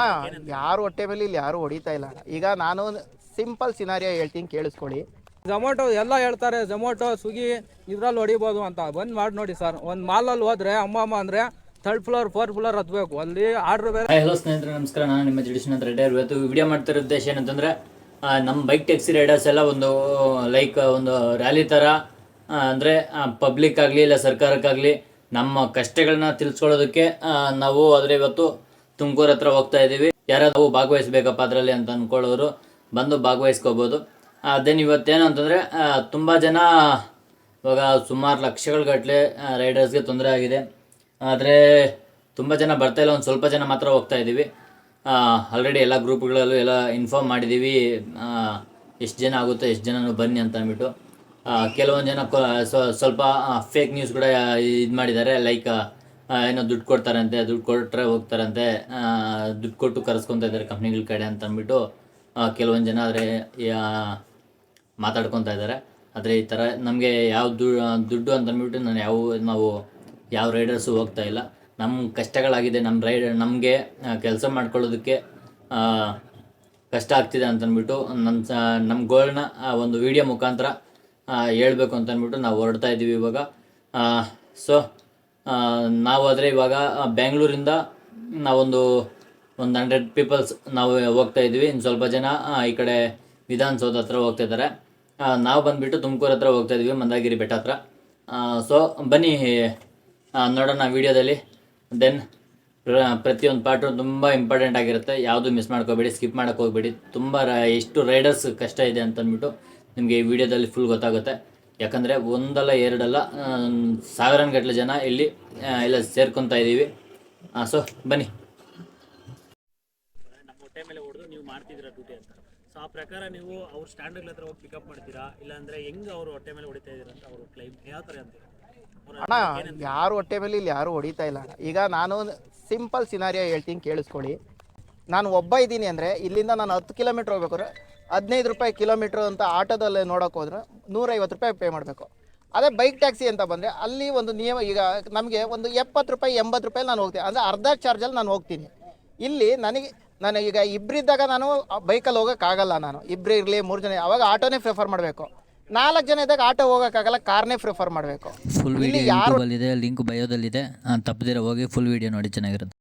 ಅಣ್ಣ ಯಾರು ಹೊಟ್ಟೆ ಮೇಲೆ ಇಲ್ಲಿ ಯಾರು ಹೊಡಿತಾ ಇಲ್ಲ ಅಣ್ಣ. ಈಗ ನಾನು ಸಿಂಪಲ್ ಸಿನಾರಿಯೋ ಹೇಳ್ತೀನಿ, ಕೇಳಿಸ್ಕೊಳ್ಳಿ. ಝೊಮ್ಯಾಟೊ ಎಲ್ಲ ಹೇಳ್ತಾರೆ, ಝೊಮ್ಯಾಟೊ ಸ್ವಿಗ್ಗಿ ಇದ್ರಲ್ಲಿ ಹೊಡಿಬೋದು ಅಂತ. ಬಂದ್ ಮಾಡಿ ನೋಡಿ ಸರ್, ಒಂದು ಮಾಲಲ್ಲಿ ಹೋದ್ರೆ ಅಮ್ಮ ಅಂದರೆ 3rd ಫ್ಲೋರ್ 4th ಫ್ಲೋರ್ ಹತ್ಬೇಕು, ಅಲ್ಲಿ ಆರ್ಡ್ರ್ ಬೇರೆ. ಹಲೋ ಸ್ನೇಹಿತರೆ, ನಮಸ್ಕಾರ. ನಾನು ನಿಮ್ಮ ಜಡಿಷನ್ ರೈಡರ್. ಇವತ್ತು ವಿಡಿಯೋ ಮಾಡ್ತಿರೋ ಉದ್ದೇಶ ಏನಂತಂದರೆ, ನಮ್ಮ ಬೈಕ್ ಟ್ಯಾಕ್ಸಿ ರೈಡರ್ಸ್ ಎಲ್ಲ ಒಂದು ಒಂದು ರ್ಯಾಲಿ ಥರ, ಅಂದರೆ ಪಬ್ಲಿಕ್ ಆಗಲಿ ಇಲ್ಲ ಸರ್ಕಾರಕ್ಕಾಗಲಿ ನಮ್ಮ ಕಷ್ಟಗಳನ್ನ ತಿಳಿಸ್ಕೊಳ್ಳೋದಕ್ಕೆ ನಾವು ಆದರೆ ಇವತ್ತು ತುಮಕೂರು ಹತ್ರ ಹೋಗ್ತಾ ಇದ್ದೀವಿ. ಯಾರಾದರೂ ಭಾಗವಹಿಸ್ಬೇಕಪ್ಪ ಅದರಲ್ಲಿ ಅಂತ ಅಂದ್ಕೊಳ್ಳೋರು ಬಂದು ಭಾಗವಹಿಸ್ಕೋಬೋದು. ದೆನ್ ಇವತ್ತೇನು ಅಂತಂದರೆ, ತುಂಬ ಜನ ಇವಾಗ ಸುಮಾರು ಲಕ್ಷಗಟ್ಟಲೆ ರೈಡರ್ಸ್ಗೆ ತೊಂದರೆ ಆಗಿದೆ. ಆದರೆ ತುಂಬ ಜನ ಬರ್ತಾಯಿಲ್ಲ, ಒಂದು ಸ್ವಲ್ಪ ಜನ ಮಾತ್ರ ಹೋಗ್ತಾ ಇದ್ದೀವಿ. ಆಲ್ರೆಡಿ ಎಲ್ಲ ಗ್ರೂಪ್ಗಳಲ್ಲೂ ಎಲ್ಲ ಇನ್ಫಾರ್ಮ್ ಮಾಡಿದ್ದೀವಿ, ಎಷ್ಟು ಜನ ಆಗುತ್ತೋ ಎಷ್ಟು ಜನನೂ ಬನ್ನಿ ಅಂತ ಅಂದ್ಬಿಟ್ಟು. ಕೆಲವೊಂದು ಜನ ಸ್ವಲ್ಪ ಫೇಕ್ ನ್ಯೂಸ್ ಕೂಡ ಇದು ಮಾಡಿದ್ದಾರೆ. ಲೈಕ್ ಏನೋ ದುಡ್ಡು ಕೊಡ್ತಾರಂತೆ, ದುಡ್ಡು ಕೊಟ್ಟರೆ ಹೋಗ್ತಾರಂತೆ, ದುಡ್ಡು ಕೊಟ್ಟು ಕರೆಸ್ಕೊತಾ ಇದ್ದಾರೆ ಕಂಪ್ನಿಗಳ ಕಡೆ ಅಂತ ಅಂದ್ಬಿಟ್ಟು ಕೆಲವೊಂದು ಜನ ಆದರೆ ಮಾತಾಡ್ಕೊತಾ ಇದ್ದಾರೆ. ಆದರೆ ಈ ಥರ ನಮಗೆ ಯಾವ ದುಡ್ಡು ಅಂತ ಅಂದ್ಬಿಟ್ಟು ನಾವು ಯಾವ ರೈಡರ್ಸು ಹೋಗ್ತಾ ಇಲ್ಲ. ನಮ್ಮ ಕಷ್ಟಗಳಾಗಿದೆ, ನಮಗೆ ಕೆಲಸ ಮಾಡ್ಕೊಳ್ಳೋದಕ್ಕೆ ಕಷ್ಟ ಆಗ್ತಿದೆ ಅಂತಂದ್ಬಿಟ್ಟು ನಮ್ಮ ಗೋಲ್ನ ಒಂದು ವಿಡಿಯೋ ಮುಖಾಂತರ ಹೇಳ್ಬೇಕು ಅಂತಂದ್ಬಿಟ್ಟು ನಾವು ಹೊರಡ್ತಾ ಇದ್ದೀವಿ ಇವಾಗ. ಸೊ ನಾವು ಆದರೆ ಇವಾಗ ಬೆಂಗಳೂರಿಂದ ನಾವೊಂದು 100 ಪೀಪಲ್ಸ್ ನಾವು ಹೋಗ್ತಾ ಇದ್ವಿ. ಇನ್ನು ಸ್ವಲ್ಪ ಜನ ಈ ಕಡೆ ವಿಧಾನಸೌಧ ಹತ್ರ ಹೋಗ್ತಾ ಇದ್ದಾರೆ. ನಾವು ಬಂದುಬಿಟ್ಟು ತುಮಕೂರು ಹತ್ರ ಹೋಗ್ತಾ ಇದ್ವಿ, ಮಂದಾಗಿರಿ ಬೆಟ್ಟ ಹತ್ರ. ಸೊ ಬನ್ನಿ ನೋಡೋಣ ವೀಡಿಯೋದಲ್ಲಿ. ದೆನ್ ಪ್ರತಿಯೊಂದು ಪಾರ್ಟು ತುಂಬ ಇಂಪಾರ್ಟೆಂಟ್ ಆಗಿರುತ್ತೆ, ಯಾವುದು ಮಿಸ್ ಮಾಡ್ಕೋಬೇಡಿ, ಸ್ಕಿಪ್ ಮಾಡೋಕ್ಕೆ ಹೋಗ್ಬೇಡಿ. ತುಂಬ ಎಷ್ಟು ರೈಡರ್ಸ್ ಕಷ್ಟ ಇದೆ ಅಂತಂದ್ಬಿಟ್ಟು ನಿಮಗೆ ಈ ವಿಡಿಯೋದಲ್ಲಿ ಫುಲ್ ಗೊತ್ತಾಗುತ್ತೆ. ಯಾಕಂದರೆ ಒಂದಲ್ಲ ಎರಡಲ್ಲ, ಸಾವಿರಾನುಗಟ್ಟಲೆ ಜನ ಇಲ್ಲಿ ಎಲ್ಲ ಸೇರ್ಕೊತಾ ಇದ್ದೀವಿ. ಸೊ ಬನ್ನಿ. ನಮ್ಮ ಹೊಟ್ಟೆ ಮೇಲೆ ಹೊಡೆದು ನೀವು ಮಾಡ್ತಿದ್ದೀರಾ ಡ್ಯೂಟಿ ಅಂತ. ಸೊ ಆ ಪ್ರಕಾರ ನೀವು ಅವ್ರ ಸ್ಟ್ಯಾಂಡರ್ಡ್ ಹತ್ರ ಹೋಗಿ ಪಿಕಪ್ ಮಾಡ್ತೀರಾ, ಇಲ್ಲಾಂದರೆ ಹೆಂಗೆ ಅವರು ಹೊಟ್ಟೆ ಮೇಲೆ ಹೊಡಿತಾ ಇದ್ದೀರಾ ಅಂತ ಅವರು ಕ್ಲೈಮ್ ಯಾವ ಥರ ಅಂತೀರಾ? ಅಣ್ಣ ಯಾರು ಹೊಟ್ಟೆ ಮೇಲೆ ಇಲ್ಲಿ ಯಾರು ಹೊಡಿತಾ ಇಲ್ಲ ಅಣ್ಣ. ಈಗ ನಾನು ಸಿಂಪಲ್ ಸಿನಾರಿಯೋ ಹೇಳ್ತೀನಿ, ಕೇಳಿಸ್ಕೊಳ್ಳಿ. ನಾನು ಒಬ್ಬ ಇದ್ದೀನಿ ಅಂದರೆ ಇಲ್ಲಿಂದ ನಾನು 10 ಕಿಲೋಮೀಟ್ರ್ ಹೋಗ್ಬೇಕಾದ್ರೆ 15 ರೂಪಾಯಿ ಕಿಲೋಮೀಟ್ರ್ ಅಂತ ಆಟೋದಲ್ಲಿ ನೋಡೋಕೆ ಹೋದ್ರೆ 150 ರೂಪಾಯಿ ಪೇ ಮಾಡಬೇಕು. ಅದೇ ಬೈಕ್ ಟ್ಯಾಕ್ಸಿ ಅಂತ ಬಂದರೆ ಅಲ್ಲಿ ಒಂದು ನಿಯಮ. ಈಗ ನಮಗೆ ಒಂದು 70 ರೂಪಾಯಿ 80 ರೂಪಾಯಿ ನಾನು ಹೋಗ್ತೀನಿ, ಅಂದರೆ ಅರ್ಧ ಚಾರ್ಜಲ್ಲಿ ನಾನು ಹೋಗ್ತೀನಿ. ಇಲ್ಲಿ ನಾನು ಈಗ ಇಬ್ಬರಿದ್ದಾಗ ನಾನು ಬೈಕಲ್ಲಿ ಹೋಗೋಕ್ಕಾಗಲ್ಲ. ನಾನು ಇಬ್ಬರು ಇರಲಿ 3 ಜನ, ಅವಾಗ ಆಟೋನೇ ಪ್ರಿಫರ್ ಮಾಡಬೇಕು. 4 ಜನ ಇದ್ದಾಗ ಆಟೋ ಹೋಗೋಕ್ಕಾಗಲ್ಲ, ಕಾರ್ನೇ ಪ್ರಿಫರ್ ಮಾಡಬೇಕು. ಫುಲ್ ವಿಡಿಯೋ ಯೂಟ್ಯೂಬಲ್ಲಿದೆ, ಲಿಂಕ್ ಬಯೋದಲ್ಲಿದೆ, ತಪ್ಪದಿರ ಹೋಗಿ ಫುಲ್ ವಿಡಿಯೋ ನೋಡಿ, ಚೆನ್ನಾಗಿರುತ್ತೆ.